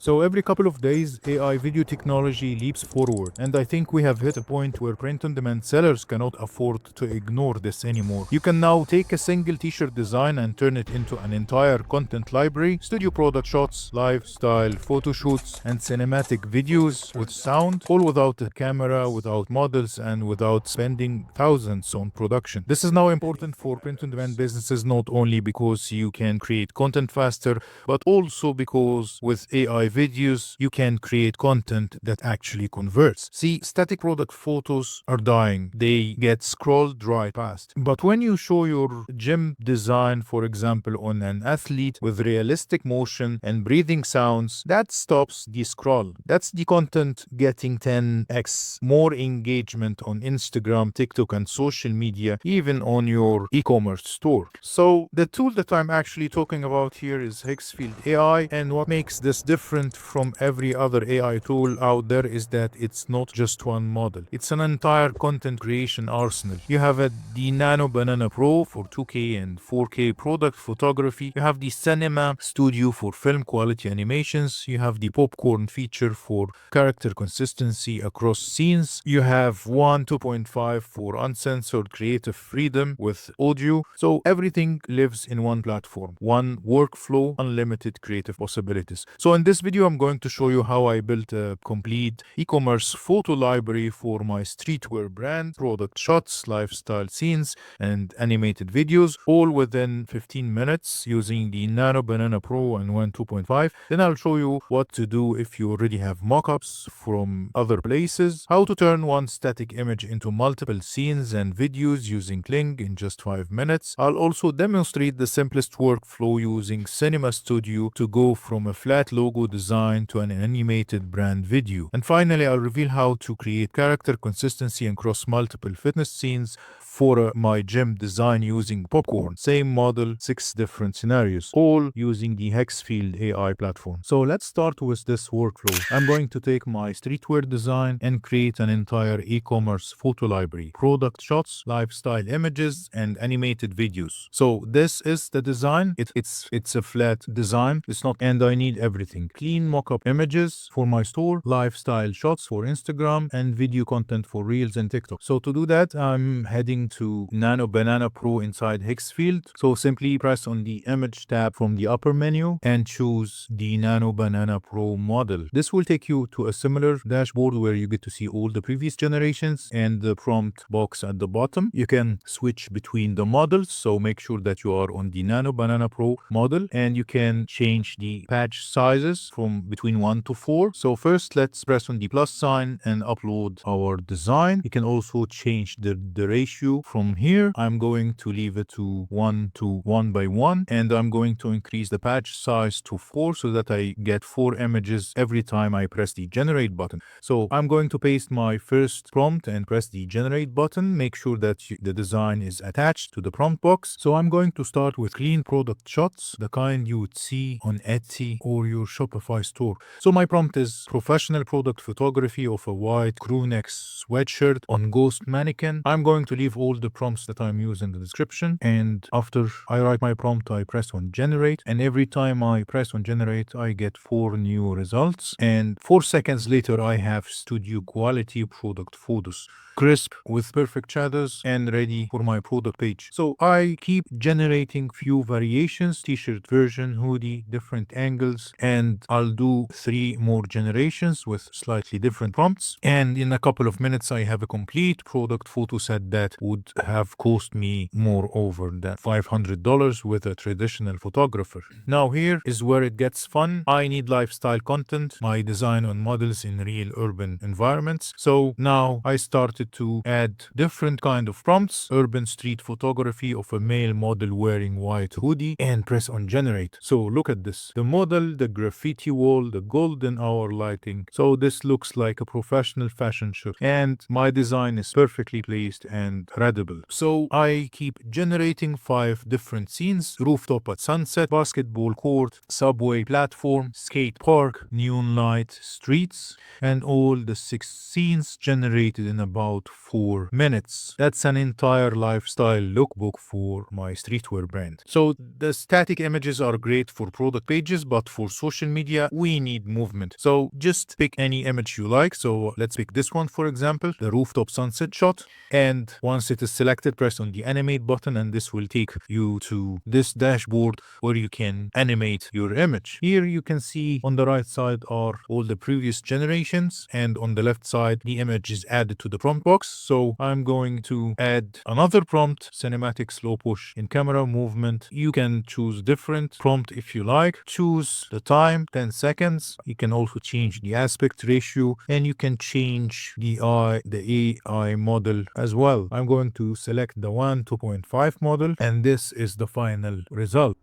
So every couple of days, AI video technology leaps forward, and I think we have hit a point where print-on-demand sellers cannot afford to ignore this anymore. You can now take a single t-shirt design and turn it into an entire content library, studio product shots, lifestyle photo shoots, and cinematic videos with sound, all without a camera, without models, and without spending thousands on production. This is now important for print-on-demand businesses not only because you can create content faster, but also because with AI videos, you can create content that actually converts. See, static product photos are dying. They get scrolled right past. But when you show your gym design, for example, on an athlete with realistic motion and breathing sounds, that stops the scroll. That's the content getting 10x more engagement on Instagram, TikTok, and social media, even on your e-commerce store. So the tool that I'm actually talking about here is Higgsfield AI, and what makes this different from every other AI tool out there is that it's not just one model. It's an entire content creation arsenal. You have the Nano Banana Pro for 2K and 4K product photography. You have the Cinema Studio for film quality animations. You have the Popcorn feature for character consistency across scenes. You have 2.5 for uncensored creative freedom with audio. So everything lives in one platform, one workflow, unlimited creative possibilities. So in this video, I'm going to show you how I built a complete e-commerce photo library for my streetwear brand, product shots, lifestyle scenes, and animated videos, all within 15 minutes using the Nano Banana Pro and 2.5. Then I'll show you what to do if you already have mockups from other places, how to turn one static image into multiple scenes and videos using Kling in just 5 minutes. I'll also demonstrate the simplest workflow using Cinema Studio to go from a flat logo design to an animated brand video. And finally, I'll reveal how to create character consistency across multiple fitness scenes for my gym design using Popcorn. Same model, 6 different scenarios, all using the Higgsfield AI platform. So let's start with this workflow. I'm going to take my streetwear design and create an entire e-commerce photo library, product shots, lifestyle images, and animated videos. So this is the design. It's a flat design. It's not, and I need everything. Clean mock-up images for my store, lifestyle shots for Instagram, and video content for Reels and TikTok. So to do that, I'm heading to Nano Banana Pro inside Higgsfield. So simply press on the image tab from the upper menu and choose the Nano Banana Pro model. This will take you to a similar dashboard where you get to see all the previous generations and the prompt box at the bottom. You can switch between the models, so make sure that you are on the Nano Banana Pro model, and you can change the patch sizes from between 1 to 4. So first, let's press on the plus sign and upload our design. You can also change the ratio from here. I'm going to leave it to 1 to 1 by 1, and I'm going to increase the patch size to 4 so that I get 4 images every time I press the generate button. So I'm going to paste my first prompt and press the generate button. Make sure that the design is attached to the prompt box. So I'm going to start with clean product shots, the kind you would see on Etsy or your Shopify store. So my prompt is professional product photography of a white crew neck sweatshirt on ghost mannequin. I'm going to leave all the prompts that I'm using in the description, and after I write my prompt, I press on generate, and every time I press on generate, I get 4 new results, and 4 seconds later I have studio quality product photos, crisp with perfect shadows and ready for my product page. So I keep generating few variations, t-shirt version, hoodie, different angles, and I'll do 3 more generations with slightly different prompts, and in a couple of minutes I have a complete product photo set that would have cost me more over than $500 with a traditional photographer. Now here is where it gets fun. I need lifestyle content, my design on models in real urban environments. So now I started to add different kind of prompts, urban street photography of a male model wearing white hoodie, and press on generate. So look at this, the model, the graffiti wall, the golden hour lighting. So this looks like a professional fashion shoot, and my design is perfectly placed and readable. So I keep generating 5 different scenes: rooftop at sunset, basketball court, subway platform, skate park, neon light, streets, and all the 6 scenes generated in about 4 minutes. That's an entire lifestyle lookbook for my streetwear brand. So the static images are great for product pages, but for social media media, we need movement. So just pick any image you like. So let's pick this one, for example, the rooftop sunset shot. And once it is selected, press on the animate button, and this will take you to this dashboard where you can animate your image. Here you can see on the right side are all the previous generations, and on the left side the image is added to the prompt box. So I'm going to add another prompt, cinematic slow push in camera movement. You can choose different prompt if you like. Choose the time, 10 seconds. You can also change the aspect ratio, and you can change the AI model as well. I'm going to select the 2.5 model, and this is the final result.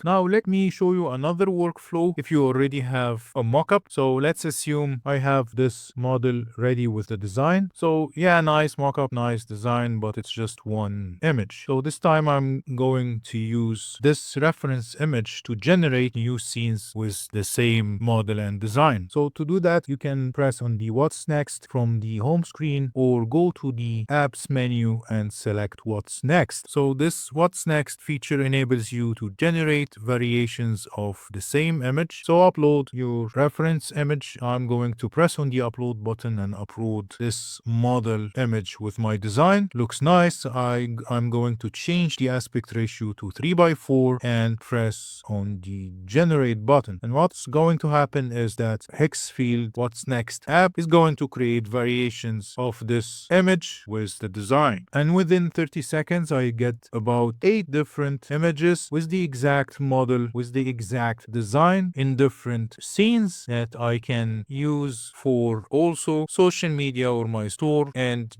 Now let me show you another workflow if you already have a mockup. So let's assume I have this model ready with the design. So yeah, nice mockup, nice design, but it's just one image. So this time I'm going to use this reference image to generate new scenes with the same model and design. So to do that, you can press on the What's Next from the home screen, or go to the apps menu and select What's Next. So this What's Next feature enables you to generate variations of the same image. So upload your reference image. I'm going to press on the upload button and upload this model image with my design. Looks nice. I'm going to change the aspect ratio to 3:4 and press on the generate button. And what's going to happen is that Higgsfield What's Next app is going to create variations of this image with the design. And within 30 seconds, I get about 8 different images with the exact model, with the exact design in different scenes that I can use for also social media or my store and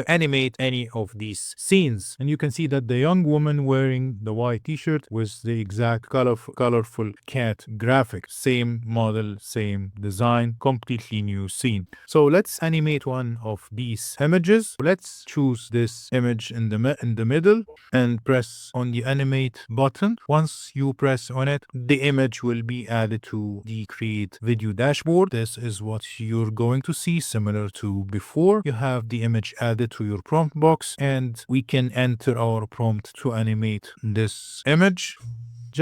animate any of these scenes. And you can see that the young woman wearing the white t-shirt with the exact colorful cat graphic, same model, same design, completely new scene. So let's animate one of these images. Let's choose this image in the middle and press on the animate button. Once you press on it, the image will be added to the create video dashboard. This is what you're going to see, similar to before. You have the image added to your prompt box, and we can enter our prompt to animate this image.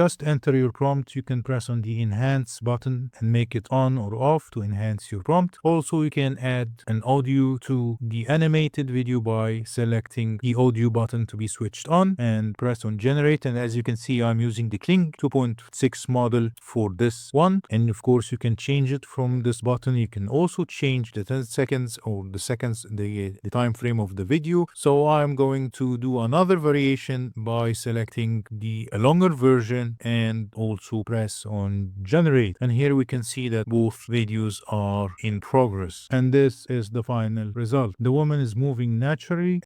Just enter your prompt. You can press on the enhance button and make it on or off to enhance your prompt. Also, you can add an audio to the animated video by selecting the audio button to be switched on and press on generate. And as you can see, I'm using the Kling 2.6 model for this one. And of course, you can change it from this button. You can also change the 10 seconds or the seconds, the time frame of the video. So I'm going to do another variation by selecting the longer version and also press on generate. And here we can see that both videos are in progress. And this is the final result. The woman is moving naturally,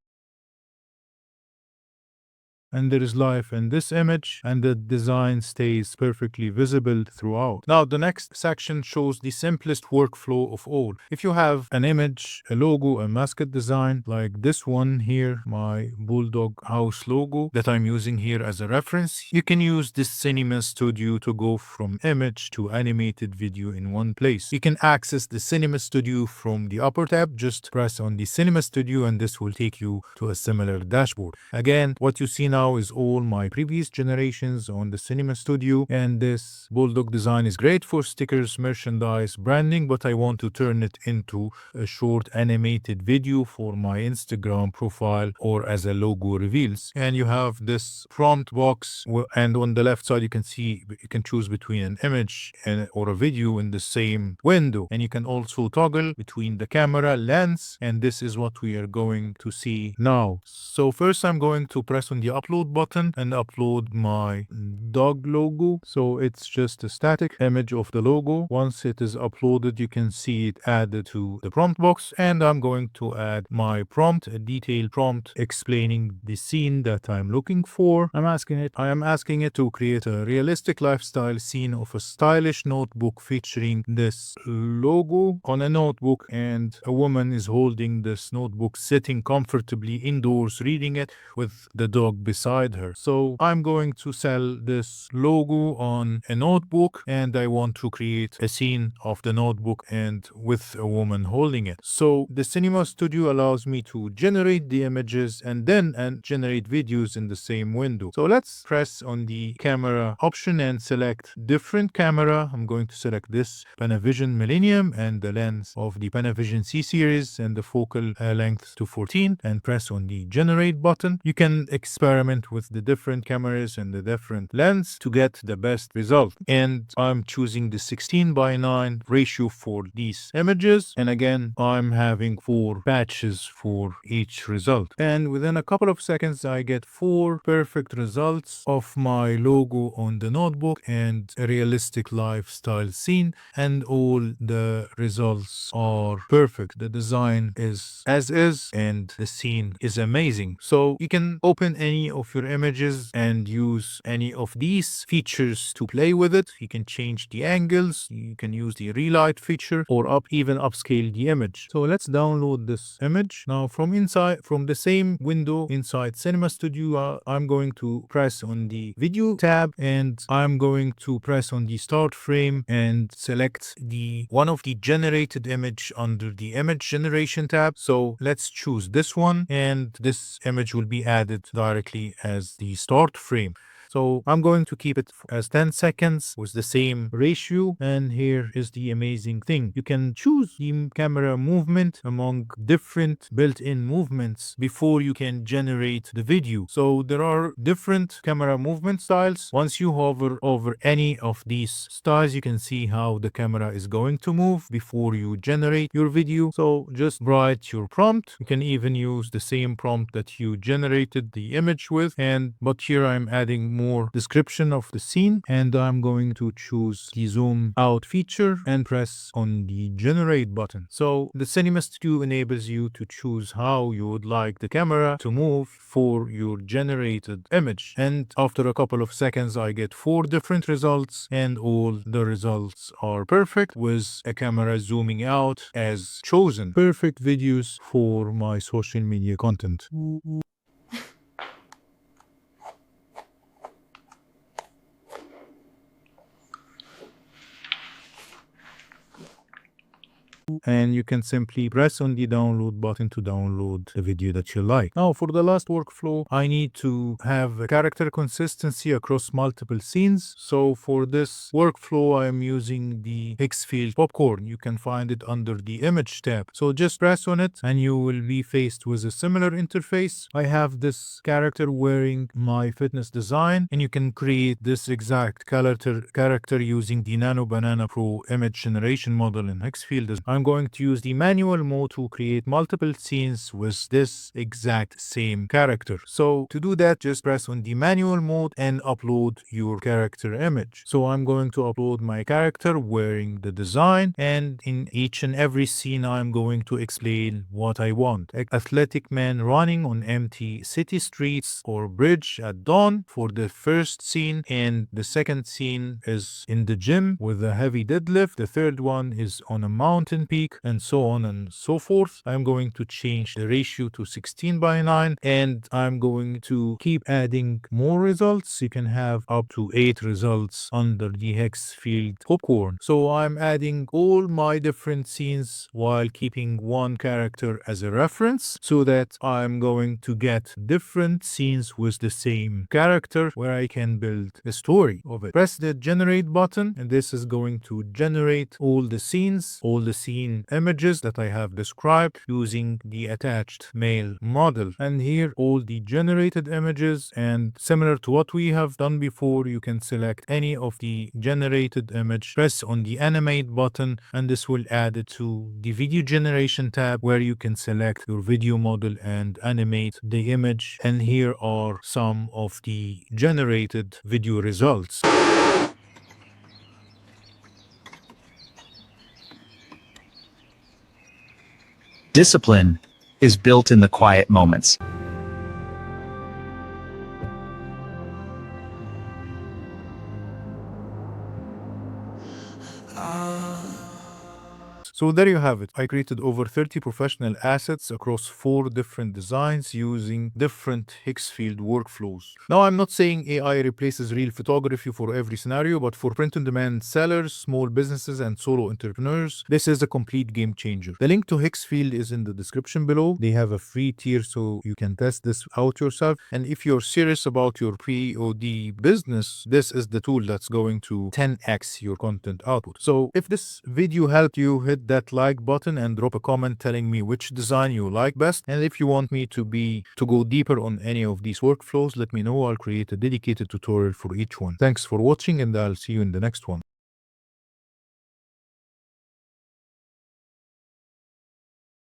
and there is life in this image, and the design stays perfectly visible throughout. Now, the next section shows the simplest workflow of all. If you have an image, a logo, a mascot design, like this one here, my Bulldog House logo that I'm using here as a reference, you can use this Cinema Studio to go from image to animated video in one place. You can access the Cinema Studio from the upper tab. Just press on the Cinema Studio, and this will take you to a similar dashboard. Again, what you see now is all my previous generations on the Cinema Studio, and this Bulldog design is great for stickers, merchandise, branding, but I want to turn it into a short animated video for my Instagram profile or as a logo reveals. And you have this prompt box, and on the left side you can see you can choose between an image or a video in the same window, and you can also toggle between the camera, lens, and this is what we are going to see now. So first I'm going to press on the upload button and upload my dog logo. So it's just a static image of the logo. Once it is uploaded, you can see it added to the prompt box, and I'm going to add my prompt, a detailed prompt explaining the scene that I'm looking for. I am asking it to create a realistic lifestyle scene of a stylish notebook featuring this logo on a notebook, and a woman is holding this notebook, sitting comfortably indoors reading it with the dog beside beside her. So I'm going to sell this logo on a notebook, and I want to create a scene of the notebook and with a woman holding it. So the Cinema Studio allows me to generate the images and then generate videos in the same window. So let's press on the camera option and select different camera. I'm going to select this Panavision Millennium and the lens of the Panavision C series and the focal length to 14, and press on the generate button. You can experiment with the different cameras and the different lens to get the best result. And I'm choosing the 16:9 ratio for these images. And again, I'm having 4 patches for each result. And within a couple of seconds, I get 4 perfect results of my logo on the notebook and a realistic lifestyle scene. And all the results are perfect. The design is as is and the scene is amazing. So you can open any of your images and use any of these features to play with it. You can change the angles, you can use the relight feature, or even upscale the image. So let's download this image. Now from the same window inside Cinema Studio, I'm going to press on the video tab, and I'm going to press on the start frame and select the one of the generated image under the image generation tab. So let's choose this one, and this image will be added directly as the start frame. So I'm going to keep it as 10 seconds with the same ratio. And here is the amazing thing. You can choose the camera movement among different built-in movements before you can generate the video. So there are different camera movement styles. Once you hover over any of these styles, you can see how the camera is going to move before you generate your video. So just write your prompt. You can even use the same prompt that you generated the image with. But here I'm adding more description of the scene, and I'm going to choose the zoom out feature and press on the generate button. So the Cinema Studio enables you to choose how you would like the camera to move for your generated image. And after a couple of seconds, I get 4 different results, and all the results are perfect with a camera zooming out as chosen. Perfect videos for my social media content. And you can simply press on the download button to download the video that you like. Now for the last workflow, I need to have a character consistency across multiple scenes. So for this workflow, I am using the Higgsfield popcorn. You can find it under the image tab. So just press on it and you will be faced with a similar interface. I have this character wearing my fitness design, and you can create this exact character using the Nano Banana Pro image generation model in Higgsfield. I'm going to use the manual mode to create multiple scenes with this exact same character. So to do that, just press on the manual mode and upload your character image. So I'm going to upload my character wearing the design, and in each and every scene I'm going to explain what I want. Athletic man running on empty city streets or bridge at dawn for the first scene, and the second scene is in the gym with a heavy deadlift. The third one is on a mountain peak, and so on and so forth. I'm going to change the ratio to 16:9, and I'm going to keep adding more results. You can have up to 8 results under the Higgsfield popcorn. So I'm adding all my different scenes while keeping one character as a reference, so that I'm going to get different scenes with the same character where I can build a story of it. Press the generate button, and this is going to generate all the scenes, all the scene images that I have described using the attached male model. And here all the generated images, and similar to what we have done before, you can select any of the generated image, press on the animate button, and this will add it to the video generation tab where you can select your video model and animate the image. And here are some of the generated video results. Discipline is built in the quiet moments. So there you have it. I created over 30 professional assets across 4 different designs using different Higgsfield workflows. Now, I'm not saying AI replaces real photography for every scenario, but for print-on-demand sellers, small businesses, and solo entrepreneurs, this is a complete game changer. The link to Higgsfield is in the description below. They have a free tier so you can test this out yourself. And if you're serious about your pre-OD business, this is the tool that's going to 10x your content output. So if this video helped you, hit that like button and drop a comment telling me which design you like best. And if you want me to go deeper on any of these workflows, let me know. I'll create a dedicated tutorial for each one. Thanks for watching, and I'll see you in the next one.